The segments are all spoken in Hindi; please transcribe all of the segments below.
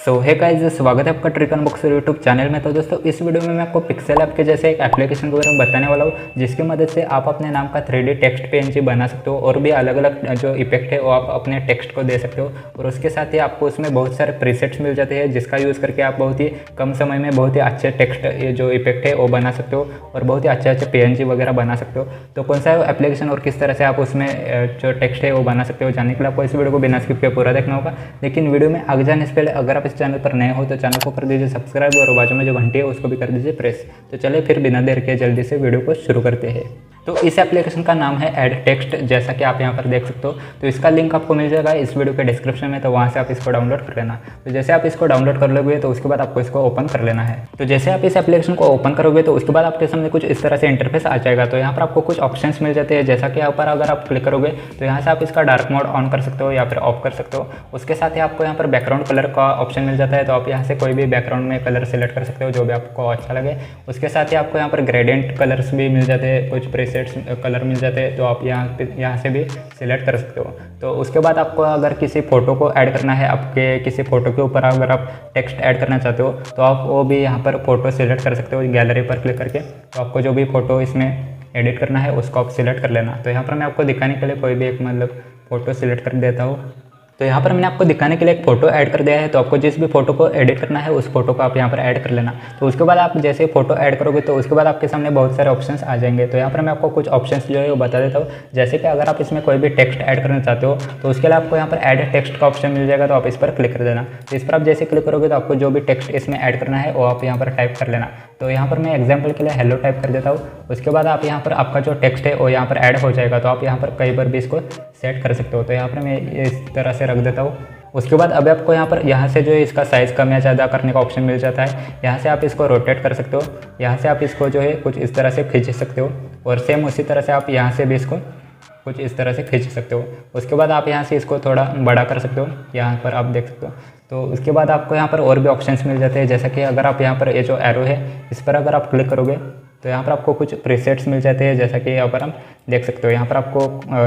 सो है गाइस, स्वागत है आपका ट्रिक अनबॉक्सर यूट्यूब चैनल में। तो दोस्तों इस वीडियो में मैं आपको पिक्सेल ऐप के जैसे एक एप्लीकेशन के बारे में बताने वाला हूँ, जिसकी मदद से आप अपने नाम का 3D टेक्स्ट PNG बना सकते हो और भी अलग अलग जो इफेक्ट है वो आप अपने टेक्स्ट को दे सकते हो। और उसके साथ ही आपको उसमें बहुत सारे प्रीसेट्स मिल जाते हैं, जिसका यूज़ करके आप बहुत ही कम समय में बहुत ही अच्छे टेक्स्ट जो इफेक्ट है वो बना सकते हो और बहुत ही अच्छे PNG वगैरह बना सकते हो। तो कौन सा एप्लीकेशन और किस तरह से आप उसमें जो टेक्स्ट है वो बना सकते हो, जानने के लिए आपको इस वीडियो को बिना स्किप किए पूरा देखना होगा। लेकिन वीडियो में आगे जाने से पहले अगर आप इस चैनल पर नए हो तो चैनल को कर दीजिए सब्सक्राइब और बाजू में जो घंटी है उसको भी कर दीजिए प्रेस। तो चलिए फिर बिना देर के जल्दी से वीडियो को शुरू करते हैं। तो इस एप्लीकेशन का नाम है ऐड टेक्स्ट, जैसा कि आप यहाँ पर देख सकते हो। तो इसका लिंक आपको मिल जाएगा इस वीडियो के डिस्क्रिप्शन में, तो वहाँ से आप इसको डाउनलोड कर लेना। तो जैसे आप इसको डाउनलोड कर लोगे तो उसके बाद आपको इसको ओपन कर लेना है। तो जैसे आप इस एप्लीकेशन को ओपन करोगे तो उसके बाद आपके सामने कुछ इस तरह से इंटरफेस आ जाएगा। तो यहाँ पर आपको कुछ ऑप्शंस मिल जाते हैं, जैसा कि यहाँ पर अगर आप क्लिक करोगे तो यहाँ से आप इसका डार्क मोड ऑन कर सकते हो या फिर ऑफ कर सकते हो। उसके साथ ही आपको यहाँ पर बैकग्राउंड कलर का ऑप्शन मिल जाता है, तो आप यहाँ से कोई भी बैकग्राउंड में कलर सेलेक्ट कर सकते हो जो भी आपको अच्छा लगे। उसके साथ ही आपको यहाँ पर ग्रेडियंट कलर्स भी मिल जाते हैं, कुछ प्रीसेट्स कलर मिल जाते हैं, तो आप यहाँ से भी सिलेक्ट कर सकते हो। तो उसके बाद आपको अगर किसी फ़ोटो को ऐड करना है, आपके किसी फ़ोटो के ऊपर अगर आप टेक्स्ट ऐड करना चाहते हो तो आप वो भी यहाँ पर फ़ोटो सिलेक्ट कर सकते हो गैलरी पर क्लिक करके। तो आपको जो भी फ़ोटो इसमें एडिट करना है उसको आप सिलेक्ट कर लेना। तो यहाँ पर मैं आपको दिखाने के लिए कोई भी एक मतलब फ़ोटो सिलेक्ट कर देता हूँ। तो यहाँ पर मैंने आपको दिखाने के लिए एक फ़ोटो ऐड कर दिया है। तो आपको जिस भी फोटो को एडिट करना है उस फोटो को आप यहाँ पर ऐड कर लेना। तो उसके बाद आप जैसे फ़ोटो ऐड करोगे तो उसके बाद आपके सामने बहुत सारे ऑप्शंस आ जाएंगे। तो यहाँ पर मैं आपको कुछ ऑप्शंस जो है वो बता देता हूँ। जैसे कि अगर आप इसमें कोई भी टेक्स्ट ऐड करना चाहते हो तो उसके लिए आपको यहाँ पर ऐड टेक्स्ट का ऑप्शन मिल जाएगा, तो आप इस पर क्लिक कर देना। तो इस पर आप जैसे क्लिक करोगे तो आपको जो भी टेक्स्ट इसमें ऐड करना है वो आप यहाँ पर टाइप कर लेना। तो यहाँ पर मैं एग्जाम्पल के लिए हेलो टाइप कर देता हूँ। उसके बाद आप यहाँ पर आपका जो टेक्स्ट है वो यहाँ पर ऐड हो जाएगा। तो आप यहाँ पर कई बार भी इसको सेट कर सकते हो। तो यहाँ पर मैं इस तरह से रख देता हूँ। उसके बाद अब आपको यहाँ से जो है इसका साइज़ कम या ज़्यादा करने का ऑप्शन मिल जाता है। यहाँ से आप इसको रोटेट कर सकते हो, यहाँ से आप इसको जो है कुछ इस तरह से खींच सकते हो और सेम उसी तरह से आप यहाँ से भी इसको कुछ इस तरह से खींच सकते हो। उसके बाद आप यहाँ से इसको थोड़ा बड़ा कर सकते हो, यहाँ पर आप देख सकते हो। तो उसके बाद आपको यहाँ पर और भी ऑप्शंस मिल जाते हैं, जैसा कि अगर आप यहाँ पर ये जो एरो है इस पर अगर आप क्लिक करोगे तो यहाँ पर आपको कुछ प्रीसेट्स मिल जाते हैं, जैसा कि यहाँ पर हम देख सकते हो। यहाँ पर आपको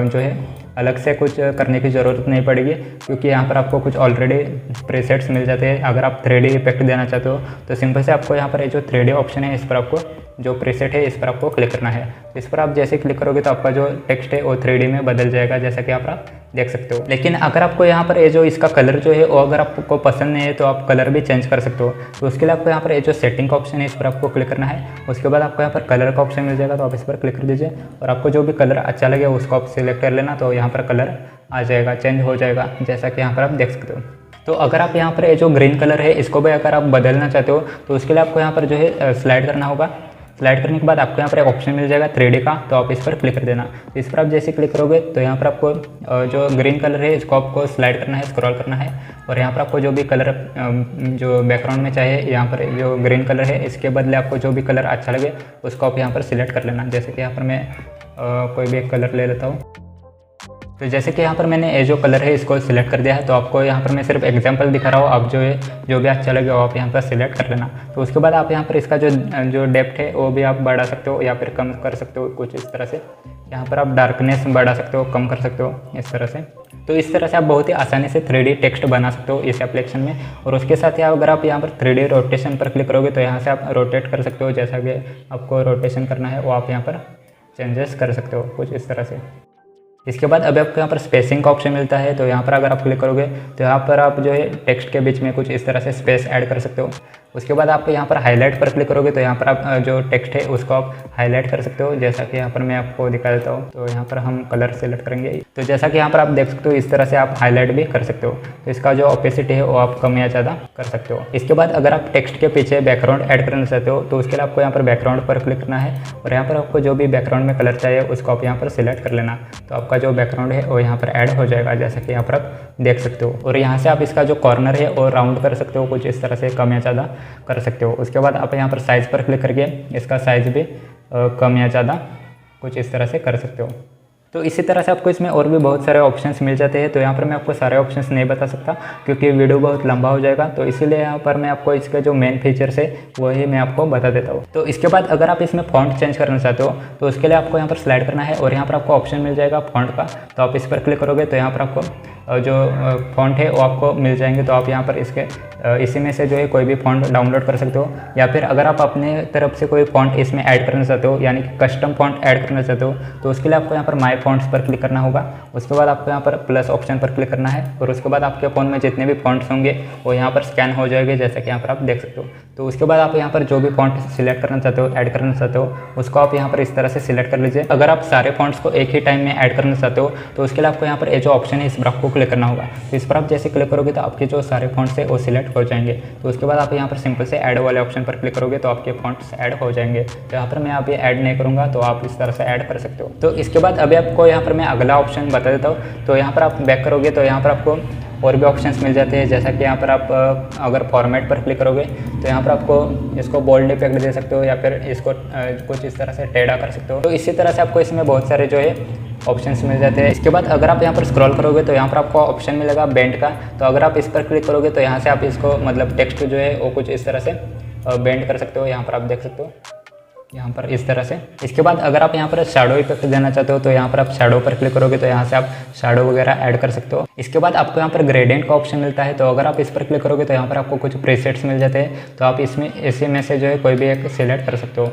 जो है अलग से कुछ करने की ज़रूरत नहीं पड़ेगी, क्योंकि यहाँ पर आपको कुछ ऑलरेडी प्रीसेट्स मिल जाते हैं। अगर आप 3D इफेक्ट देना चाहते हो तो सिंपल से आपको यहाँ पर ये जो 3D ऑप्शन है इस पर आपको जो प्रीसेट है इस पर आपको क्लिक करना है। इस पर आप जैसे क्लिक करोगे तो आपका जो टेक्स्ट है वो 3D में बदल जाएगा, जैसा कि आप देख सकते हो। लेकिन अगर आपको यहाँ पर ये जो इसका कलर जो है वो अगर आपको पसंद नहीं है तो आप कलर भी चेंज कर सकते हो। तो उसके लिए आपको यहाँ पर ये जो सेटिंग का ऑप्शन है इस पर आपको क्लिक करना है। उसके बाद आपको यहाँ पर कलर का ऑप्शन मिल जाएगा, तो आप इस पर क्लिक कर दीजिए और आपको जो भी कलर अच्छा लगे उसको आप सिलेक्ट कर लेना। तो यहाँ पर कलर आ जाएगा, चेंज हो जाएगा, जैसा कि यहाँ पर आप देख सकते हो। तो अगर आप यहाँ पर ये जो ग्रीन कलर है इसको भी अगर आप बदलना चाहते हो तो उसके लिए आपको यहाँ पर जो है स्लाइड करना होगा। स्लाइड करने के बाद आपको यहाँ पर एक ऑप्शन मिल जाएगा 3D का, तो आप इस पर क्लिक कर देना। तो इस पर आप जैसे क्लिक करोगे तो यहाँ पर आपको जो ग्रीन कलर है इसको आपको स्लाइड करना है, स्क्रॉल करना है और यहाँ पर आपको जो भी कलर जो बैकग्राउंड में चाहिए, यहाँ पर जो ग्रीन कलर है इसके बदले आपको जो भी कलर अच्छा लगे उसको आप यहाँ पर सिलेक्ट कर लेना। जैसे कि यहाँ पर मैं कोई भी एक कलर ले लेता हूँ। तो जैसे कि यहाँ पर मैंने ये जो कलर है इसको सिलेक्ट कर दिया है। तो आपको यहाँ पर मैं सिर्फ एग्जांपल दिखा रहा हूँ, आप जो भी अच्छा लगे वो आप यहाँ पर सिलेक्ट कर लेना। तो उसके बाद आप यहाँ पर इसका जो डेप्थ है वो भी आप बढ़ा सकते हो या फिर कम कर सकते हो, कुछ इस तरह से। यहाँ पर आप डार्कनेस बढ़ा सकते हो, कम कर सकते हो, इस तरह से। तो इस तरह से आप बहुत ही आसानी से 3D टेक्स्ट बना सकते हो इस एप्लीकेशन में। और उसके साथ ही अगर आप यहाँ पर 3D रोटेशन पर क्लिक करोगे तो यहाँ से आप रोटेट कर सकते हो, जैसा कि आपको रोटेशन करना है वो आप यहाँ पर चेंजेस कर सकते हो, कुछ इस तरह से। इसके बाद अभी आपको यहाँ पर स्पेसिंग का ऑप्शन मिलता है। तो यहाँ पर अगर आप क्लिक करोगे तो यहाँ पर आप जो है टेक्स्ट के बीच में कुछ इस तरह से स्पेस ऐड कर सकते हो। उसके बाद आप यहाँ पर हाईलाइट पर क्लिक करोगे तो यहाँ पर आप जो टेक्स्ट है उसको आप हाईलाइट कर सकते हो, जैसा कि यहाँ पर मैं आपको दिखा देता हूँ। तो यहाँ पर हम कलर सेलेक्ट करेंगे। तो जैसा कि यहाँ पर आप देख सकते हो इस तरह से आप हाईलाइट भी कर सकते हो। तो इसका जो ओपेसिटी है वो आप कम या ज़्यादा कर सकते हो। इसके बाद अगर आप टेक्स्ट के पीछे बैकग्राउंड ऐड करना चाहते हो तो उसके लिए आपको यहाँ पर बैकग्राउंड पर क्लिक करना है और यहाँ पर आपको जो भी बैकग्राउंड में कलर चाहिए उसको आप यहाँ पर सिलेक्ट कर लेना। तो आपका जो बैकग्राउंड है वो यहाँ पर ऐड हो जाएगा, जैसा कि यहाँ पर आप देख सकते हो। और यहाँ से आप इसका जो कॉर्नर है वो राउंड कर सकते हो, कुछ इस तरह से कम या ज़्यादा कर सकते हो। उसके बाद आप यहाँ पर साइज़ पर क्लिक करके इसका साइज़ भी कम या ज़्यादा कुछ इस तरह से कर सकते हो। तो इसी तरह से आपको इसमें और भी बहुत सारे ऑप्शंस मिल जाते हैं। तो यहाँ पर मैं आपको सारे ऑप्शंस नहीं बता सकता क्योंकि वीडियो बहुत लंबा हो जाएगा, तो इसीलिए यहाँ पर मैं आपको इसके जो मेन फीचर्स है वही मैं आपको बता देता हूँ। तो इसके बाद अगर आप इसमें फॉन्ट चेंज करना चाहते हो तो उसके लिए आपको यहाँ पर स्लाइड करना है और यहाँ पर आपको ऑप्शन मिल जाएगा फॉन्ट का। तो आप इस पर क्लिक करोगे तो यहाँ पर आपको जो फ़ॉन्ट है वो आपको मिल जाएंगे। तो आप यहाँ पर इसी में से जो है कोई भी फ़ॉन्ट डाउनलोड कर सकते हो, या फिर अगर आप अपने तरफ से कोई फ़ॉन्ट इसमें ऐड करना चाहते हो यानी कि कस्टम फ़ॉन्ट ऐड करना चाहते हो तो उसके लिए आपको यहाँ पर माय फ़ॉन्ट्स पर क्लिक करना होगा। उसके बाद आपको यहाँ पर प्लस ऑप्शन पर क्लिक करना है और उसके बाद आपके फ़ोन में जितने भी फ़ॉन्ट्स होंगे वो यहाँ पर स्कैन हो जाएंगे, जैसा कि यहाँ पर आप देख सकते हो। तो उसके बाद आप यहाँ पर जो भी फ़ॉन्ट सिलेक्ट करना चाहते हो, ऐड करना चाहते हो, उसको आप यहाँ पर इस तरह से सिलेक्ट कर लीजिए। अगर आप सारे फ़ॉन्ट्स को एक ही टाइम में ऐड करना चाहते हो तो उसके लिए आपको यहाँ पर ये जो ऑप्शन है इस पर आपको क्लिक करना होगा। तो इस पर आप जैसे क्लिक करोगे तो आपके जो सारे फ़ॉन्ट्स है वो सिलेक्ट हो जाएंगे। तो उसके बाद आप यहाँ पर सिंपल से ऐड वाले ऑप्शन पर क्लिक करोगे तो आपके फ़ॉन्ट्स ऐड हो जाएंगे। तो यहाँ पर मैं अभी ऐड नहीं करूँगा, तो आप इस तरह से ऐड कर सकते हो। तो इसके बाद अभी आपको यहाँ पर मैं अगला ऑप्शन बता देता हूँ। तो यहाँ पर आप बैक करोगे तो यहाँ पर आपको और भी ऑप्शंस मिल जाते हैं, जैसा कि यहाँ पर आप अगर फॉर्मेट पर क्लिक करोगे तो यहाँ पर आपको इसको बोल्ड इफेक्ट दे सकते हो या फिर इसको कुछ इस तरह से टेढ़ा कर सकते हो। तो इसी तरह से आपको इसमें बहुत सारे जो है ऑप्शंस मिल जाते हैं। इसके बाद अगर आप यहाँ पर स्क्रॉल करोगे तो यहाँ पर आपको ऑप्शन मिलेगा बेंड का। तो अगर आप इस पर क्लिक करोगे तो यहाँ से आप इसको मतलब टेक्स्ट जो है वो कुछ इस तरह से बेंड कर सकते हो। यहाँ पर आप देख सकते हो यहाँ पर इस तरह से। इसके बाद अगर आप यहाँ पर शैडो इफेक्ट देना चाहते हो तो यहाँ पर आप शैडो पर क्लिक करोगे तो यहाँ से आप शैडो वगैरह ऐड कर सकते हो। इसके बाद आपको यहाँ पर ग्रेडियंट का ऑप्शन मिलता है। तो अगर आप इस पर क्लिक करोगे तो यहाँ पर आपको कुछ प्रीसेट्स मिल जाते हैं। तो आप इसी में से जो है कोई भी एक सिलेक्ट कर सकते हो।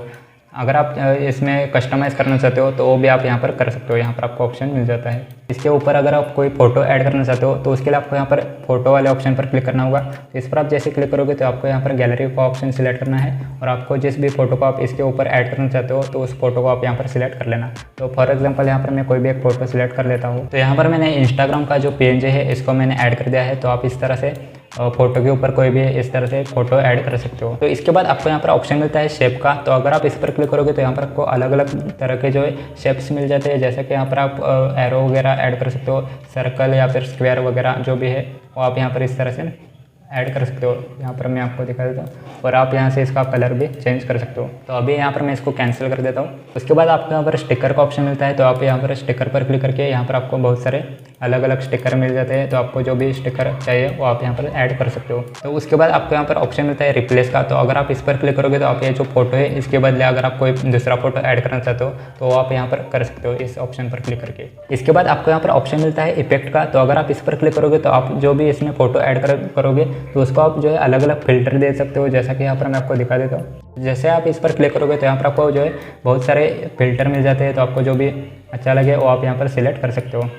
अगर आप इसमें कस्टमाइज़ करना चाहते हो तो वो भी आप यहाँ पर कर सकते हो। यहाँ पर आपको ऑप्शन मिल जाता है। इसके ऊपर अगर आप कोई फ़ोटो ऐड करना चाहते हो तो उसके लिए आपको यहाँ पर फोटो वाले ऑप्शन पर क्लिक करना होगा। तो इस पर आप जैसे क्लिक करोगे तो आपको यहाँ पर गैलरी का ऑप्शन सिलेक्ट करना है और आपको जिस भी फोटो को आप इसके ऊपर ऐड करना चाहते हो तो उस फोटो को आप यहाँ पर सिलेक्ट कर लेना। तो फॉर एग्जाम्पल यहाँ पर मैं कोई भी एक फ़ोटो सिलेक्ट कर लेता हूँ। तो यहाँ पर मैंने इंस्टाग्राम का जो पेज है इसको मैंने ऐड कर दिया है। तो आप इस तरह से फोटो के ऊपर कोई भी इस तरह से फोटो ऐड कर सकते हो। तो इसके बाद आपको यहाँ पर ऑप्शन मिलता है शेप का। तो अगर आप इस पर क्लिक करोगे तो यहाँ पर आपको अलग अलग तरह के जो है शेप्स मिल जाते हैं, जैसे कि यहाँ पर आप एरो वगैरह ऐड कर सकते हो, सर्कल या फिर स्क्वायर वगैरह जो भी है वो आप यहाँ पर इस तरह से ऐड कर सकते हो। यहाँ पर मैं आपको दिखा देता हूँ और आप यहाँ से इसका कलर भी चेंज कर सकते हो। तो अभी यहाँ पर मैं इसको कैंसिल कर देता हूँ। उसके बाद आपको यहाँ पर स्टिकर का ऑप्शन मिलता है। तो आप यहाँ पर स्टिकर पर क्लिक करके यहाँ पर आपको बहुत सारे अलग अलग स्टिकर मिल जाते हैं। तो आपको जो भी स्टिकर चाहिए वो आप यहाँ पर ऐड कर सकते हो। तो उसके बाद आपको यहाँ पर ऑप्शन मिलता है रिप्लेस का। तो अगर आप इस पर क्लिक करोगे तो आप ये जो फोटो है इसके बदले अगर आप कोई दूसरा फोटो ऐड करना चाहते हो तो वो आप यहाँ पर कर सकते हो इस ऑप्शन पर क्लिक करके। इसके बाद आपको यहाँ पर ऑप्शन मिलता है इफेक्ट का। तो अगर आप इस पर क्लिक करोगे तो आप जो भी इसमें फोटो ऐड करोगे तो उसको आप जो है अलग अलग फिल्टर दे सकते हो, जैसा कि यहाँ पर मैं आपको दिखा देता हूँ। जैसे आप इस पर क्लिक करोगे तो यहाँ पर आपको जो है बहुत सारे फिल्टर मिल जाते हैं। तो आपको जो भी अच्छा लगे वो आप यहाँ पर सिलेक्ट कर सकते हो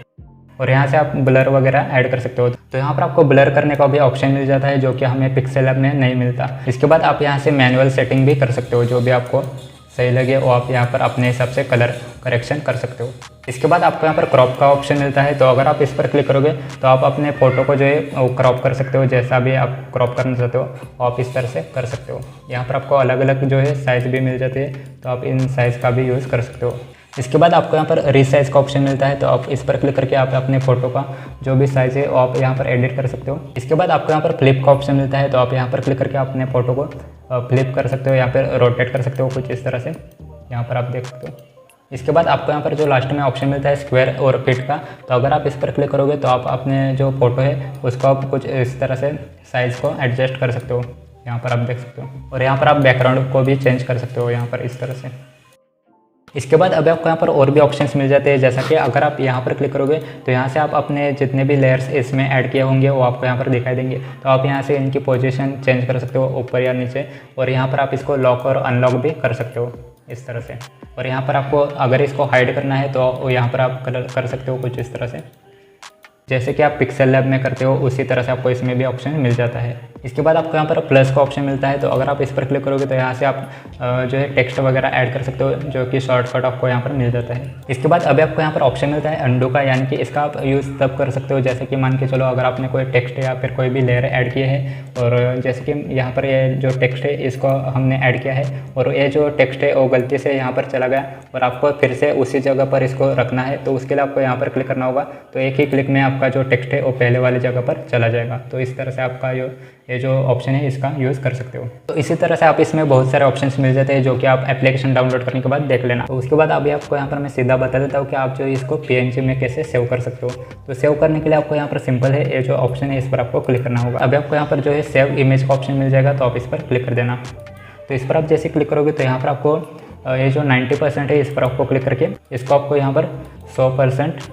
और यहाँ से आप ब्लर वगैरह ऐड कर सकते हो। तो यहाँ पर आपको ब्लर करने का भी ऑप्शन मिल जाता है जो कि हमें पिक्सेल ऐप में नहीं मिलता। इसके बाद आप यहाँ से मैनुअल सेटिंग भी कर सकते हो, जो भी आपको सही लगे वो आप यहाँ पर अपने हिसाब से कलर करेक्शन कर सकते हो। इसके बाद आपको यहाँ पर क्रॉप का ऑप्शन मिलता है। तो अगर आप इस पर क्लिक करोगे तो आप अपने फ़ोटो को जो है वो क्रॉप कर सकते हो, जैसा भी आप क्रॉप करना चाहते हो आप इस तरह से कर सकते हो। यहाँ पर आपको अलग अलग जो है साइज़ भी मिल जाते हैं, तो आप इन साइज़ का भी यूज़ कर सकते हो। इसके बाद आपको यहाँ पर रीसाइज का ऑप्शन मिलता है। तो आप इस पर क्लिक करके आप अपने फ़ोटो का जो भी साइज़ है वो आप यहाँ पर एडिट कर सकते हो। इसके बाद आपको यहाँ पर फ्लिप का ऑप्शन मिलता है। तो आप यहाँ पर क्लिक करके अपने फ़ोटो को फ्लिप कर सकते हो या फिर रोटेट कर सकते हो कुछ इस तरह से, यहाँ पर आप देख सकते हो। इसके बाद आपको यहाँ पर जो लास्ट में ऑप्शन मिलता है स्क्वायर और फिट का। तो अगर आप इस पर क्लिक करोगे तो आप अपने जो फ़ोटो है उसको आप कुछ इस तरह से साइज़ को एडजस्ट कर सकते हो, यहाँ पर आप देख सकते हो। और यहाँ पर आप बैकग्राउंड को भी चेंज कर सकते हो यहाँ पर इस तरह से। इसके बाद अब आपको यहाँ पर और भी ऑप्शंस मिल जाते हैं, जैसा कि अगर आप यहाँ पर क्लिक करोगे तो यहाँ से आप अपने जितने भी लेयर्स इसमें ऐड किए होंगे वो आपको यहाँ पर दिखाई देंगे। तो आप यहाँ से इनकी पोजीशन चेंज कर सकते हो ऊपर या नीचे, और यहाँ पर आप इसको लॉक और अनलॉक भी कर सकते हो इस तरह से। और यहाँ पर आपको अगर इसको हाइड करना है तो यहाँ पर आप कर सकते हो कुछ इस तरह से, जैसे कि आप पिक्सेल लैब में करते हो उसी तरह से आपको इसमें भी ऑप्शन मिल जाता है। इसके बाद आपको यहाँ पर प्लस का ऑप्शन मिलता है। तो अगर आप इस पर क्लिक करोगे तो यहाँ से आप जो है टेक्स्ट वगैरह ऐड कर सकते हो, जो कि शॉर्टकट आपको यहाँ पर मिल जाता है। इसके बाद अभी आपको यहाँ पर ऑप्शन मिलता है अंडू का, यानी कि इसका आप यूज़ तब कर सकते हो जैसे कि मान के चलो अगर आपने कोई टेक्स्ट या फिर कोई भी लेयर ऐड किए है और जैसे कि यहाँ पर ये जो टेक्स्ट है इसको हमने ऐड किया है और ये जो टेक्स्ट है वो गलती से यहाँ पर चला गया और आपको फिर से उसी जगह पर इसको रखना है। तो उसके लिए आपको यहाँ पर क्लिक करना होगा। तो एक ही क्लिक में आपका जो टेक्स्ट है वो पहले वाली जगह पर चला जाएगा। तो इस तरह से आपका जो ये जो ऑप्शन है इसका यूज़ कर सकते हो। तो इसी तरह से आप इसमें बहुत सारे ऑप्शंस मिल जाते हैं जो कि आप एप्लीकेशन डाउनलोड करने के बाद देख लेना। तो उसके बाद अभी आपको यहाँ पर मैं सीधा बता देता हूँ कि आप जो इसको PNG में कैसे सेव कर सकते हो। तो सेव करने के लिए आपको यहाँ पर सिंपल है, ये जो ऑप्शन है इस पर आपको क्लिक करना होगा। अभी आपको यहाँ पर जो है सेव इमेज का ऑप्शन मिल जाएगा, तो आप इस पर क्लिक कर देना। तो इस पर आप जैसे क्लिक करोगे तो यहाँ पर आपको ये जो 90% है इस पर आपको क्लिक करके इसको आपको यहाँ पर 100%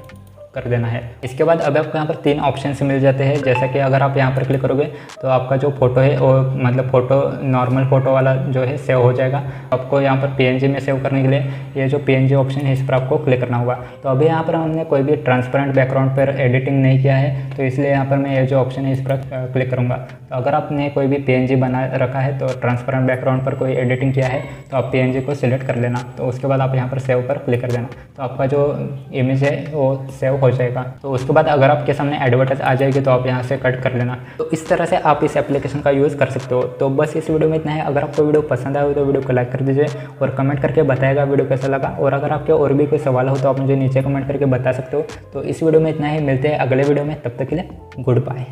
कर देना है। इसके बाद अब आपको यहाँ पर 3 ऑप्शन मिल जाते हैं, जैसा कि अगर आप यहाँ पर क्लिक करोगे तो आपका जो फोटो है वो मतलब फ़ोटो नॉर्मल फ़ोटो वाला जो है सेव हो जाएगा। आपको यहाँ पर PNG में सेव करने के लिए ये जो PNG ऑप्शन है इस पर आपको क्लिक करना होगा। तो अभी यहाँ पर हमने कोई भी ट्रांसपेरेंट बैकग्राउंड पर एडिटिंग नहीं किया है, तो इसलिए यहाँ पर मैं ये जो ऑप्शन है इस पर क्लिक करूँगा। तो अगर आपने कोई भी PNG बना रखा है तो ट्रांसपेरेंट बैकग्राउंड पर कोई एडिटिंग किया है तो आप PNG को सिलेक्ट कर लेना। तो उसके बाद आप यहाँ पर सेव पर क्लिक कर देना, तो आपका जो इमेज है वो सेव हो जाएगा। तो उसके बाद अगर आपके सामने एडवर्टाइज आ जाएगी तो आप यहाँ से कट कर लेना। तो इस तरह से आप इस एप्लीकेशन का यूज़ कर सकते हो। तो बस इस वीडियो में इतना है। अगर आपको वीडियो पसंद आया हो तो वीडियो को लाइक कर दीजिए और कमेंट करके बताएगा वीडियो कैसा लगा। और अगर आपके और भी कोई सवाल हो तो आप मुझे नीचे कमेंट करके बता सकते हो। तो इस वीडियो में इतना ही, मिलते हैं अगले वीडियो में, तब तक के लिए गुड बाय।